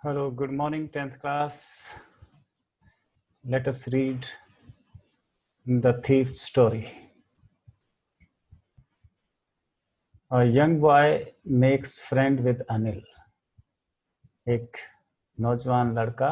Hello, good morning, 10th class. Let us read The Thief's Story. A young boy makes friend with Anil. एक नौजवान लड़का,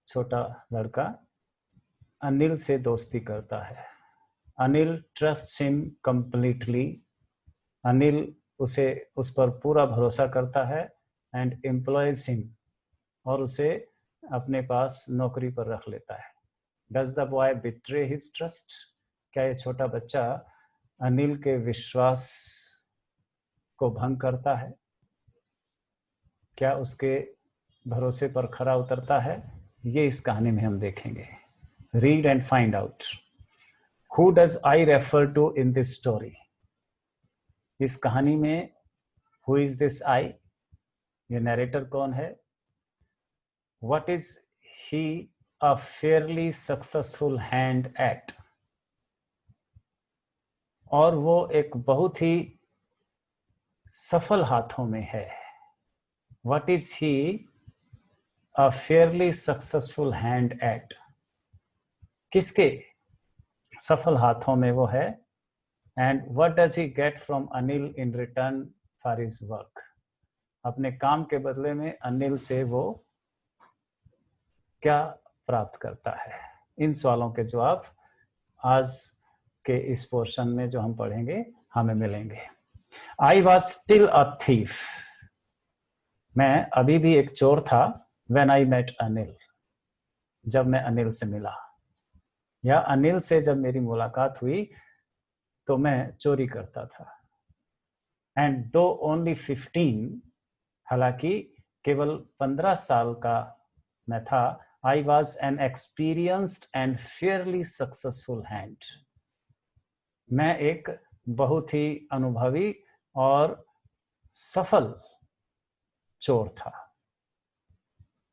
छोटा लड़का अनिल से दोस्ती करता है. Anil trusts him completely. Anil उस पर पूरा भरोसा करता है and employs him. और उसे अपने पास नौकरी पर रख लेता है. Does the boy betray his trust? क्या ये छोटा बच्चा अनिल के विश्वास को भंग करता है? क्या उसके भरोसे पर खरा उतरता है? ये इस कहानी में हम देखेंगे. Read and find out. Who does I refer to in this story? इस कहानी में Who is this I? ये नरेटर कौन है? What is he a fairly successful hand at? और वो एक बहुत ही सफल हाथों में है. What is he a fairly successful hand at? किसके सफल हाथों में वो है? And what does he get from Anil in return for his work? अपने काम के बदले में अनिल से वो क्या प्राप्त करता है? इन सवालों के जवाब आज के इस पोर्शन में जो हम पढ़ेंगे हमें मिलेंगे. I was still a thief. मैं अभी भी एक चोर था. When I met Anil. जब मैं अनिल से मिला या अनिल से जब मेरी मुलाकात हुई तो मैं चोरी करता था. And though only 15, हालांकि केवल 15 साल का मैं था, I was an experienced and fairly successful hand. मैं एक बहुत ही अनुभवी और सफल चोर था.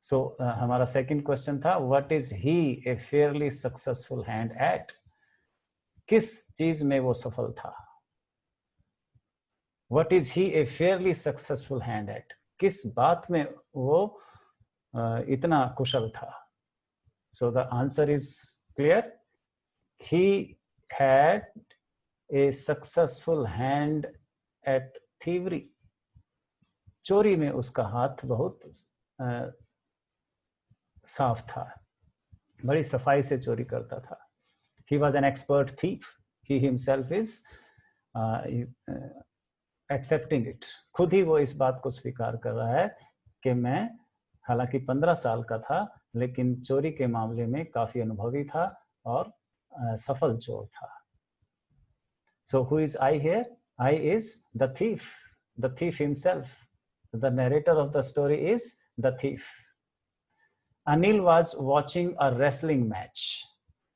So हमारा सेकंड क्वेश्चन था, what is he a fairly successful hand at? किस चीज में वो सफल था? What is he a fairly successful hand at? किस बात में वो इतना कुशल था? So the answer is clear. He had a successful hand at thievery. चोरी में उसका हाथ बहुत साफ था. बड़ी सफाई से चोरी करता था. He was an expert thief. He himself is accepting it. खुद ही वो इस बात को स्वीकार कर रहा है कि मैं हालांकि 15 साल का था लेकिन चोरी के मामले में काफी अनुभवी था और सफल चोर था. So who is I here? I is the thief himself. The narrator of the story is the thief. Anil was watching a wrestling match.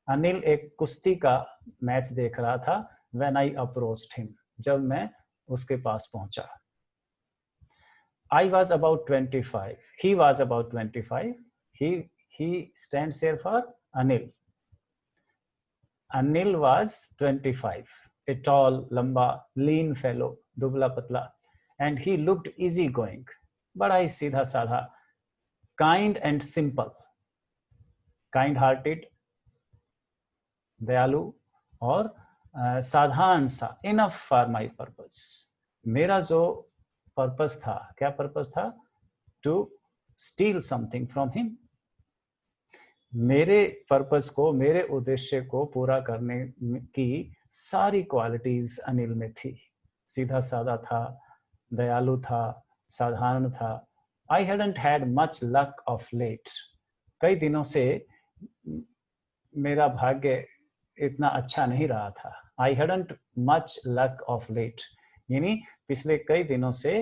Anil एक कुश्ती का मैच देख रहा था. When I approached him. जब मैं उसके पास पहुंचा. I was about 25. He was about 25. He stands here for Anil. Anil was 25. A tall, lamba, lean fellow, dubla patla, and he looked easygoing. बड़ा ही सीधा साधा, kind and simple, kind-hearted, दयालु और साधारण सा. Enough for my purpose. मेरा जो purpose था, क्या पर्पस था? To steal something from him. मेरे पर्पस को, मेरे उद्देश्य को पूरा करने की सारी क्वालिटीज अनिल में थी. सीधा साधा था, दयालु था, साधारण था. I hadn't had much luck of late. कई दिनों से मेरा भाग्य इतना अच्छा नहीं रहा था. I hadn't much luck of late. यानी पिछले कई दिनों से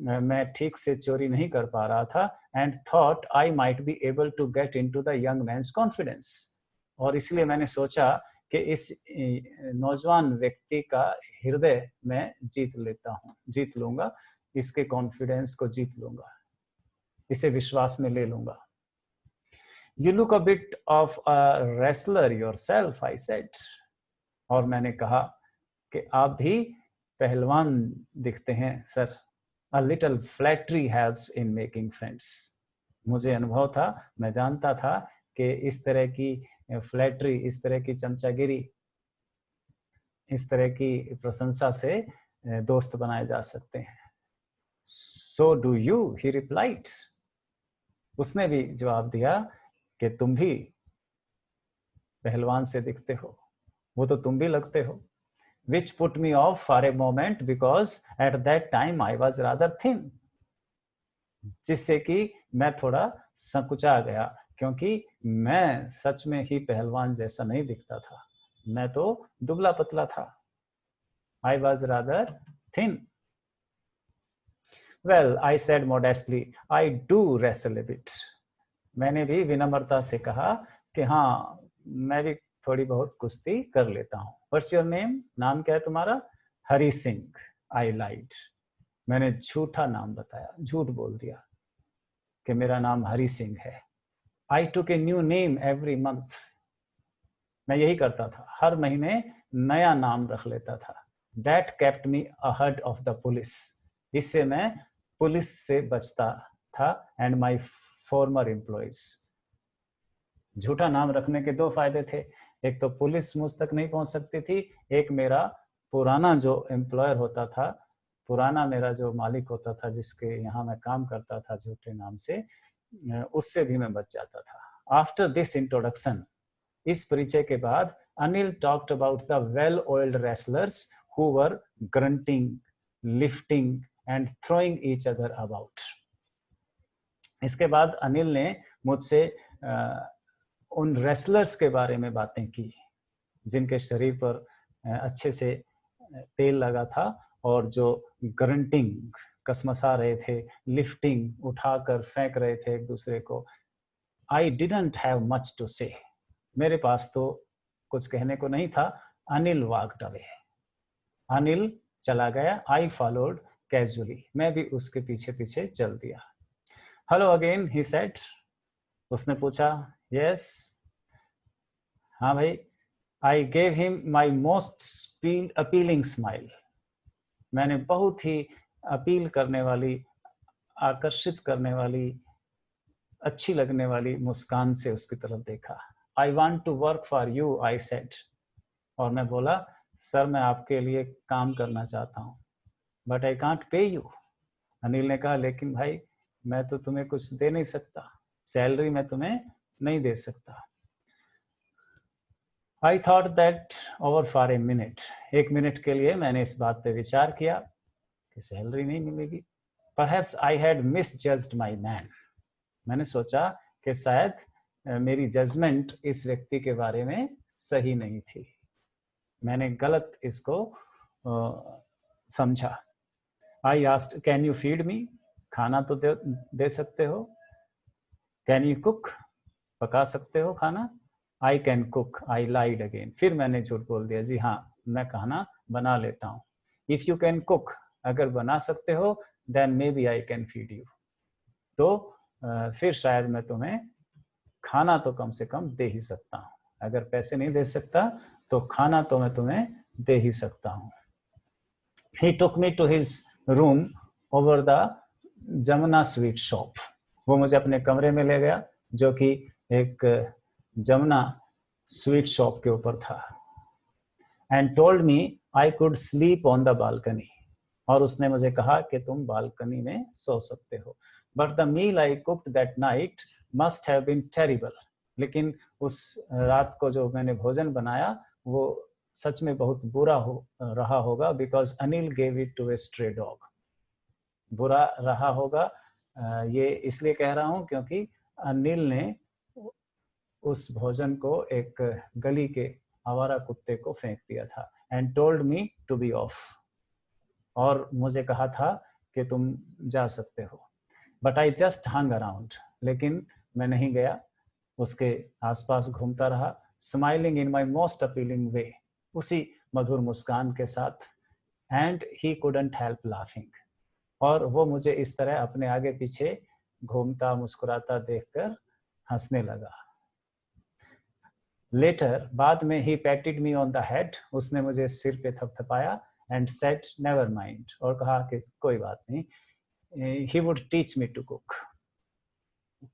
मैं ठीक से चोरी नहीं कर पा रहा था. And thought I might be able to get into the young man's confidence. और इसलिए मैंने सोचा कि इस नौजवान व्यक्ति का हृदय मैं जीत लूंगा, इसके कॉन्फिडेंस को जीत लूंगा, इसे विश्वास में ले लूंगा. You look a bit of a wrestler yourself, I said. और मैंने कहा कि आप भी पहलवान दिखते हैं sir. A little flattery helps in making friends. मुझे अनुभव था, मैं जानता था कि इस तरह की फ्लैटरी, इस तरह की चमचागिरी, इस तरह की प्रशंसा से दोस्त बनाए जा सकते हैं. So do you, he replied. उसने भी जवाब दिया कि तुम भी पहलवान से दिखते हो, वो तो तुम भी लगते हो. Which put me off for a moment because at that time I was rather thin. जिससे कि मैं थोड़ा संकुचा गया, क्योंकि मैं सच में ही पहलवान जैसा नहीं दिखता था, मैं तो दुबला पतला था. I was rather thin. Well, I said modestly, I do wrestle a bit. मैंने भी विनम्रता से कहा कि हाँ, मैं भी थोड़ी बहुत कुश्ती कर लेता हूँ. What's your name? नाम क्या है तुम्हारा? हरी सिंह. I lied. मैंने झूठा नाम बताया, झूठ बोल दिया कि मेरा नाम हरी सिंह है. I took a new name every month. मैं यही करता था, हर महीने नया नाम रख लेता था. That kept me ahead of the police. इससे मैं पुलिस से बचता था and my former employees. झूठा नाम रखने के दो फायदे थे. एक तो पुलिस मुझ तक नहीं पहुंच सकती थी, एक मेरा पुराना जो एम्प्लॉयर होता था, पुराना मेरा जो मालिक होता था जिसके यहाँ मैं काम करता था झूठे नाम से, उससे भी मैं बच जाता था. आफ्टर दिस इंट्रोडक्शन, इस परिचय के बाद, Anil talked about the well oiled wrestlers who were grunting, lifting and throwing each other about. इसके बाद अनिल ने मुझसे उन रेसलर्स के बारे में बातें की जिनके शरीर पर अच्छे से तेल लगा था और जो ग्रंटिंग, कसमसा रहे थे, लिफ्टिंग, उठाकर फेंक रहे थे एक दूसरे को. I didn't have much to say. मेरे पास तो कुछ कहने को नहीं था. Anil walked away. अनिल चला गया. I followed casually. मैं भी उसके पीछे पीछे चल दिया. Hello again, he said. उसने पूछा. यस. हाँ भाई. I gave him my most appealing smile. मैंने बहुत ही अपील करने वाली, आकर्षित करने वाली, अच्छी लगने वाली मुस्कान से उसकी तरफ देखा. I want to work for you, I said. और मैं बोला, सर मैं आपके लिए काम करना चाहता हूँ. But I can't pay you. Anil ने कहा, लेकिन भाई मैं तो तुम्हें कुछ दे नहीं सकता, सैलरी मैं तुम्हें नहीं दे सकता. I thought that over for a minute. एक मिनट के लिए मैंने इस बात पे विचार किया कि सैलरी नहीं मिलेगी. Perhaps I had misjudged my man. मैंने सोचा कि शायद मेरी जजमेंट इस व्यक्ति के बारे में सही नहीं थी, मैंने गलत इसको समझा. I asked, can you feed me? खाना तो दे सकते हो. Can you cook? पका सकते हो खाना. I can cook. I lied again. फिर मैंने झूठ बोल दिया. जी हाँ, मैं खाना बना लेता हूँ. If you can cook, अगर बना सकते हो, then maybe I can feed you. तो फिर शायद मैं तुम्हें खाना तो कम से कम दे ही सकता हूँ. अगर पैसे नहीं दे सकता तो खाना तो मैं तुम्हें दे ही सकता हूँ. He took me to his room over the Jamuna sweet shop. वो मुझे अपने कमरे में ले गया जो कि एक जमुना स्वीट शॉप के ऊपर था. And told me I could sleep on the balcony. और उसने मुझे कहा कि तुम बालकनी में सो सकते हो. But the meal I cooked that night must have been terrible. लेकिन उस रात को जो मैंने भोजन बनाया वो सच में बहुत बुरा रहा होगा. Because Anil gave it to a stray dog. बुरा रहा होगा ये इसलिए कह रहा हूँ क्योंकि अनिल ने उस भोजन को एक गली के आवारा कुत्ते को फेंक दिया था. And told me to be off. और मुझे कहा था कि तुम जा सकते हो. But I just hung around. लेकिन मैं नहीं गया, उसके आसपास घूमता रहा. Smiling in my most appealing way. उसी मधुर मुस्कान के साथ. And he couldn't help laughing. और वो मुझे इस तरह अपने आगे पीछे घूमता मुस्कुराता देखकर हंसने लगा. लेटर, बाद में, he patted me on the head. उसने मुझे सिर पे थपथपाया. And said never mind. और कहा कि कोई बात नहीं. he would teach me to cook,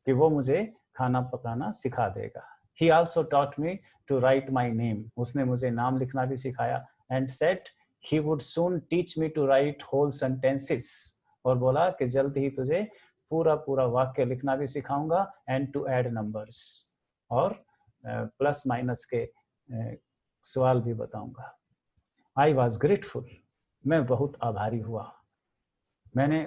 कि वो मुझे खाना पकाना सिखा देगा. He also taught me to write my name. उसने मुझे नाम लिखना भी सिखाया. And said he would soon teach me to write whole sentences. और बोला कि जल्द ही तुझे पूरा पूरा वाक्य लिखना भी सिखाऊंगा. And to add numbers. और प्लस माइनस के सवाल भी बताऊंगा. I was grateful. मैं बहुत आभारी हुआ. मैंने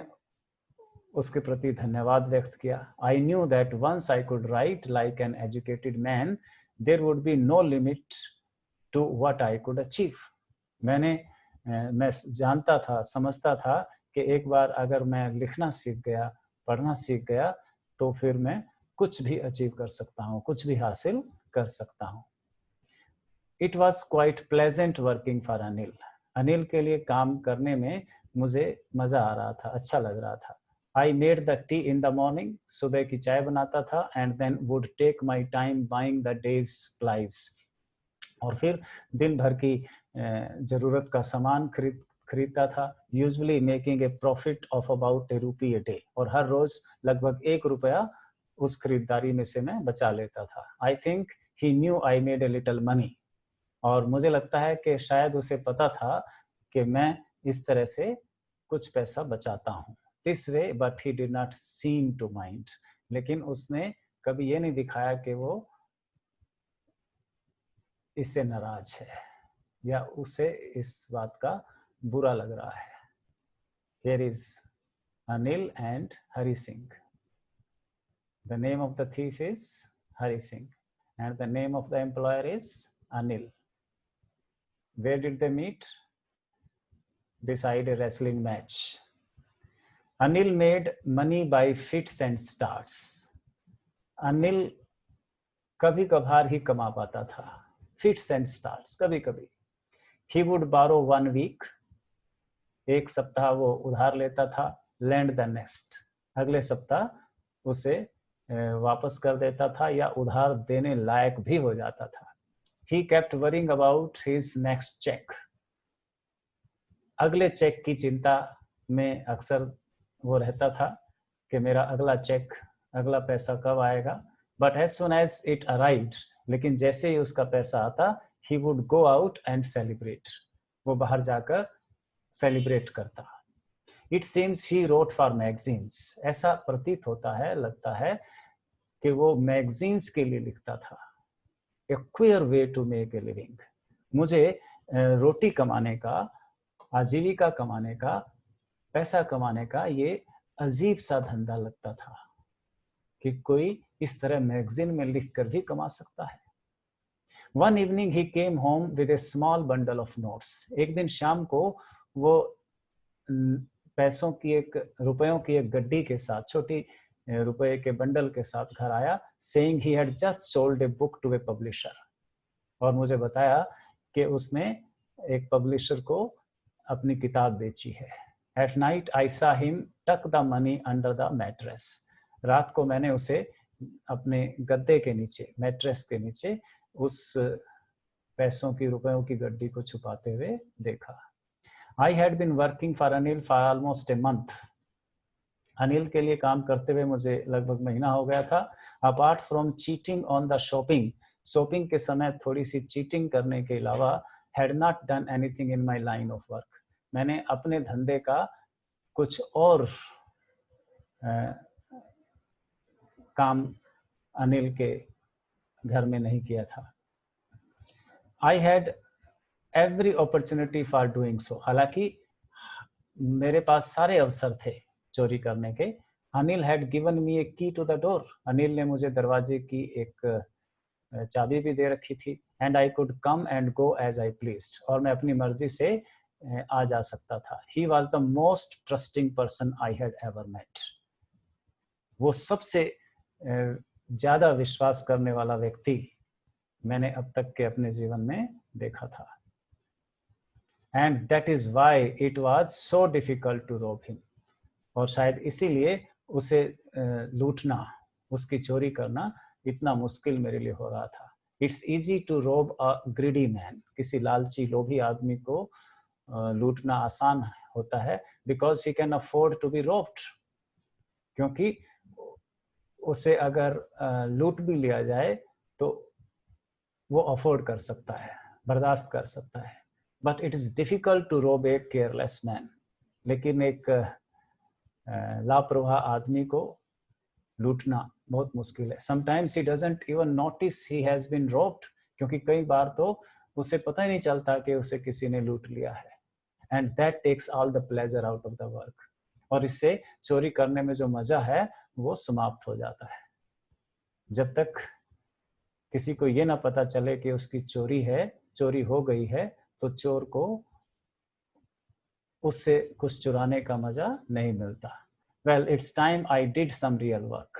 उसके प्रति धन्यवाद व्यक्त किया. I knew that once I could write like an educated man, there would be no limit to what I could achieve. मैं जानता था, समझता था कि एक बार अगर मैं लिखना सीख गया, पढ़ना सीख गया, तो फिर मैं कुछ भी अचीव कर सकता हूँ, कुछ भी हासिल कर सकता हूँ. It was quite pleasant working for Anil. Anil के लिए काम करने में मुझे मजा आ रहा था, अच्छा लग रहा था. I made the tea in the morning. सुबह की चाय बनाता था. And then would take my time buying the day's supplies. और फिर दिन भर की जरूरत का सामान खरीदता था. Usually making a profit of about ₹1 a day. और हर रोज लगभग ₹1 उस खरीदारी में से मैं बचा लेता था. I think he knew I made a little money. और मुझे लगता है कि शायद उसे पता था कि मैं इस तरह से कुछ पैसा बचाता हूँ. This way, but he did not seem to mind. लेकिन उसने कभी ये नहीं दिखाया कि वो इससे नाराज है या उसे इस बात का बुरा लग रहा है. Here is Anil and Hari Singh. The name of the thief is Hari Singh and the name of the employer is Anil. Where did they meet? Beside a wrestling match. Anil made money by fits and starts. Anil कभी कभार ही कमा पाता था. Fits and starts, कभी कभी. He would borrow 1 week. एक सप्ताह वो उधार लेता था. Lend the next. अगले सप्ताह उसे वापस कर देता था या उधार देने लायक भी हो जाता था. He kept worrying about his next check. अगले चेक की चिंता में अक्सर वो रहता था कि मेरा अगला चेक, अगला पैसा कब आएगा. But as soon as it arrived, लेकिन जैसे ही उसका पैसा आता, he would go out and celebrate. वो बाहर जाकर सेलिब्रेट करता. It seems he wrote for magazines. ऐसा प्रतीत होता है, लगता है कि वो मैगजीन्स के लिए लिखता था. A queer way to make a living. मुझे रोटी कमाने का, आजीविका कमाने का, पैसा कमाने का ये अजीब सा धंधा लगता था कि कोई इस तरह मैगजीन में लिखकर भी कमा सकता है. One evening he came home with a small bundle of notes. एक दिन शाम को वो रुपयों की एक गड्डी के साथ, छोटी रुपए के बंडल के साथ घर आया. Saying he had just sold a book to a publisher. और मुझे बताया कि उसने एक पब्लिशर को अपनी किताब बेची है. At night I saw him tuck the money under the mattress. रात को मैंने उसे अपने गद्दे के नीचे, मैट्रेस के नीचे, उस पैसों की, रुपयों की गड्डी को छुपाते हुए देखा. I had been working for Anil for almost a month. Anil के लिए काम करते हुए मुझे लगभग महीना हो गया था. Apart from cheating on the shopping, shopping के समय थोड़ी सी चीटिंग करने के अलावा, had not done anything in my line of work. मैंने अपने धंधे का कुछ और काम अनिल के घर में नहीं किया था. I had every opportunity for doing so. हालांकि मेरे पास सारे अवसर थे चोरी करने के. Anil had given me a key to the door. Anil ने मुझे दरवाजे की एक चाबी भी दे रखी थी. And I could come and go as I pleased. और मैं अपनी मर्जी से आ जा सकता था. He was the most trusting person I had ever met. वो सबसे ज्यादा विश्वास करने वाला व्यक्ति मैंने अब तक के अपने जीवन में देखा था. And that is why it was so difficult to rob him. और शायद इसीलिए उसे लूटना, उसकी चोरी करना इतना मुश्किल मेरे लिए हो रहा था. It's easy to rob a greedy man. किसी लालची, लोभी आदमी को लूटना आसान होता है, because he can afford to be robbed. क्योंकि उसे अगर लूट भी लिया जाए तो वो अफोर्ड कर सकता है, बर्दाश्त कर सकता है। But it is difficult to rob a careless man. लेकिन एक लापरवाह आदमी को लूटना बहुत मुश्किल है। Sometimes he doesn't even notice he has been robbed, क्योंकि कई बार तो उसे पता ही नहीं चलता कि उसे किसी ने लूट लिया है। And that takes all the pleasure out of the work. और इससे चोरी करने में जो मजा है वो समाप्त हो जाता है। जब तक किसी को ये ना पता चले कि उसकी चोरी हो गई है, तो चोर को उससे कुछ चुराने का मजा नहीं मिलता। Well, it's time I did some real work,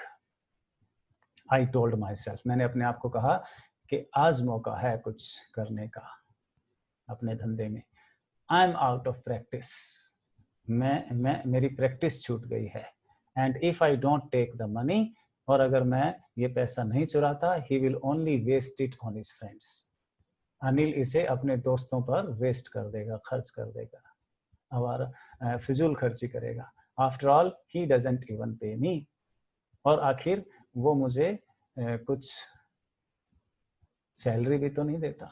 I told myself. मैंने अपने आप को कहा कि आज मौका है कुछ करने का अपने धंधे में। I am out of practice, मेरी प्रैक्टिस छूट गई है। And if I don't take the money, और अगर मैं ये पैसा नहीं चुराता, he will only waste it on his friends. Anil इसे अपने दोस्तों पर वेस्ट कर देगा, खर्च कर देगा, हमारा फिजूल खर्ची करेगा। After all he doesn't even पे मी। और आखिर वो मुझे कुछ सैलरी भी तो नहीं देता।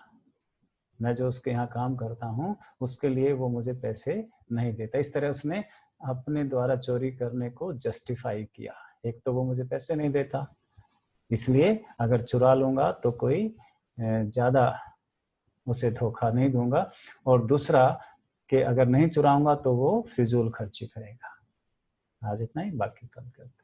मैं जो उसके यहाँ काम करता हूँ उसके लिए वो मुझे पैसे नहीं देता। इस तरह उसने अपने द्वारा चोरी करने को जस्टिफाई किया। एक तो वो मुझे पैसे नहीं देता, इसलिए अगर चुरा लूंगा तो कोई ज़्यादा उसे धोखा नहीं दूंगा, और दूसरा कि अगर नहीं चुराऊंगा तो वो फिजूल खर्ची करेगा। आज इतना ही, बाकी कल करते हैं।